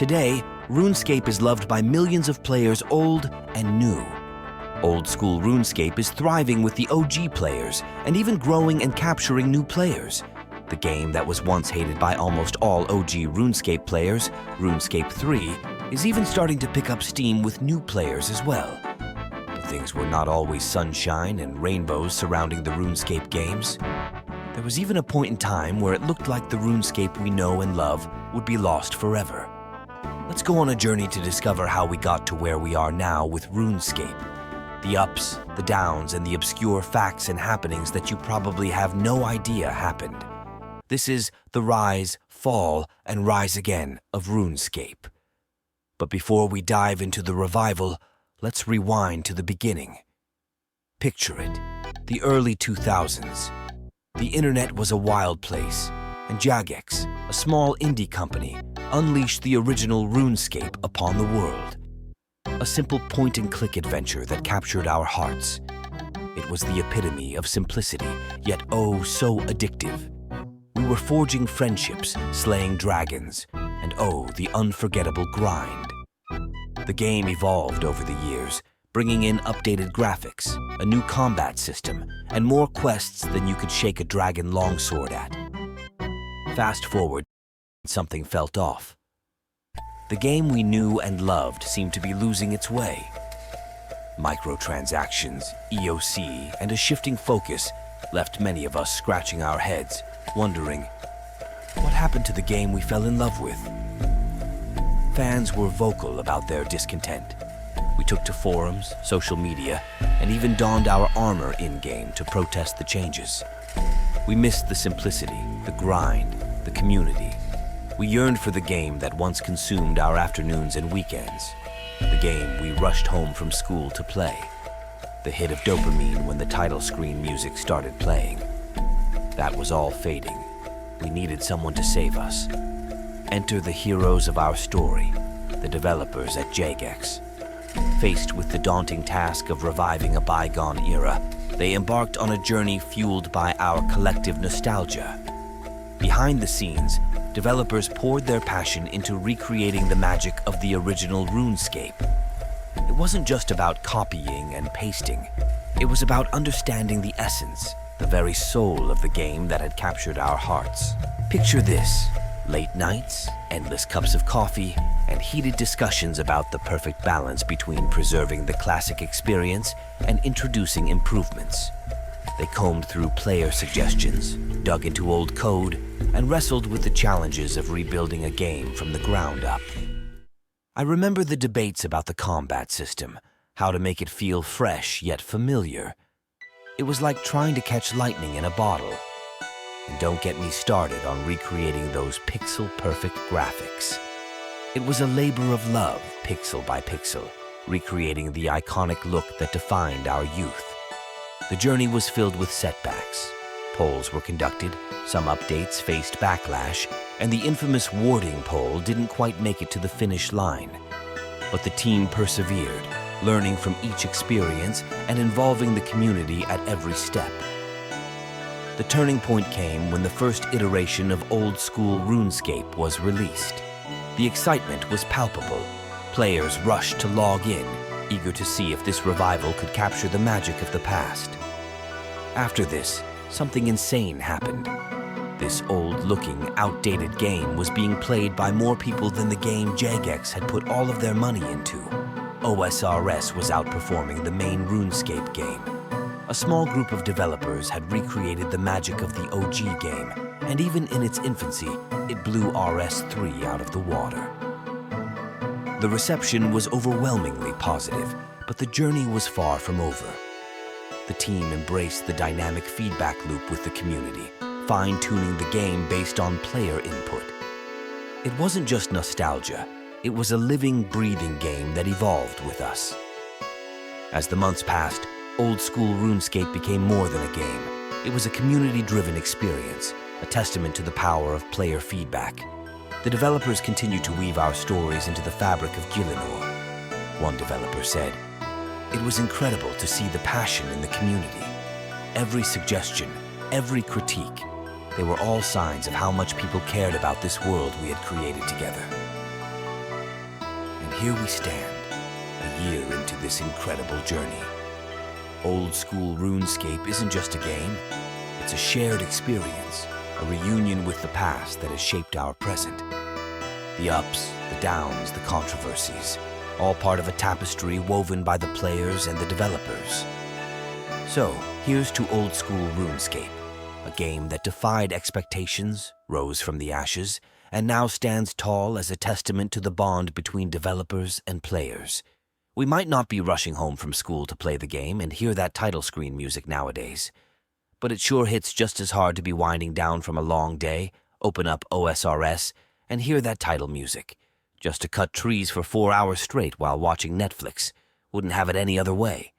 Today, RuneScape is loved by millions of players old and new. Old School Runescape is thriving with the OG players and even growing and capturing new players. The game that was once hated by almost all OG RuneScape players, RuneScape 3, is even starting to pick up steam with new players as well. But things were not always sunshine and rainbows surrounding the RuneScape games. There was even a point in time where it looked like the RuneScape we know and love would be lost forever. Let's go on a journey to discover how we got to where we are now with RuneScape. The ups, the downs, and the obscure facts and happenings that you probably have no idea happened. This is the rise, fall, and rise again of RuneScape. But before we dive into the revival, let's rewind to the beginning. Picture it, the early 2000s. The internet was a wild place, and Jagex, a small indie company, unleashed the original RuneScape upon the world. A simple point-and-click adventure that captured our hearts. It was the epitome of simplicity, yet oh so addictive. We were forging friendships, slaying dragons, and oh, the unforgettable grind. The game evolved over the years, bringing in updated graphics, a new combat system, and more quests than you could shake a dragon longsword at. Fast forward, something felt off. The game we knew and loved seemed to be losing its way. Microtransactions, EOC, and a shifting focus left many of us scratching our heads, wondering, what happened to the game we fell in love with? Fans were vocal about their discontent. We took to forums, social media, and even donned our armor in-game to protest the changes. We missed the simplicity, the grind, the community. We yearned for the game that once consumed our afternoons and weekends. The game we rushed home from school to play. The hit of dopamine when the title screen music started playing. That was all fading. We needed someone to save us. Enter the heroes of our story, the developers at Jagex. Faced with the daunting task of reviving a bygone era, they embarked on a journey fueled by our collective nostalgia. Behind the scenes, developers poured their passion into recreating the magic of the original RuneScape. It wasn't just about copying and pasting. It was about understanding the essence, the very soul of the game that had captured our hearts. Picture this: late nights, endless cups of coffee, and heated discussions about the perfect balance between preserving the classic experience and introducing improvements. They combed through player suggestions, dug into old code, and wrestled with the challenges of rebuilding a game from the ground up. I remember the debates about the combat system, how to make it feel fresh yet familiar. It was like trying to catch lightning in a bottle. And don't get me started on recreating those pixel-perfect graphics. It was a labor of love, pixel by pixel, recreating the iconic look that defined our youth. The journey was filled with setbacks. Polls were conducted, some updates faced backlash, and the infamous warding poll didn't quite make it to the finish line. But the team persevered, learning from each experience and involving the community at every step. The turning point came when the first iteration of Old School Runescape was released. The excitement was palpable. Players rushed to log in, eager to see if this revival could capture the magic of the past. After this, something insane happened. This old-looking, outdated game was being played by more people than the game Jagex had put all of their money into. OSRS was outperforming the main RuneScape game. A small group of developers had recreated the magic of the OG game, and even in its infancy, it blew RS3 out of the water. The reception was overwhelmingly positive, but the journey was far from over. The team embraced the dynamic feedback loop with the community, fine-tuning the game based on player input. It wasn't just nostalgia, it was a living, breathing game that evolved with us. As the months passed, Old School RuneScape became more than a game. It was a community-driven experience, a testament to the power of player feedback. The developers continued to weave our stories into the fabric of Gielinor. One developer said, "It was incredible to see the passion in the community. Every suggestion, every critique, they were all signs of how much people cared about this world we had created together." here we stand, a year into this incredible journey. Old School Runescape isn't just a game, it's a shared experience, a reunion with the past that has shaped our present. The ups, the downs, the controversies, all part of a tapestry woven by the players and the developers. So, here's to Old School Runescape, a game that defied expectations, rose from the ashes, and now stands tall as a testament to the bond between developers and players. We might not be rushing home from school to play the game and hear that title screen music nowadays, but it sure hits just as hard to be winding down from a long day, open up OSRS, and hear that title music. Just to cut trees for 4 hours straight while watching Netflix. Wouldn't have it any other way.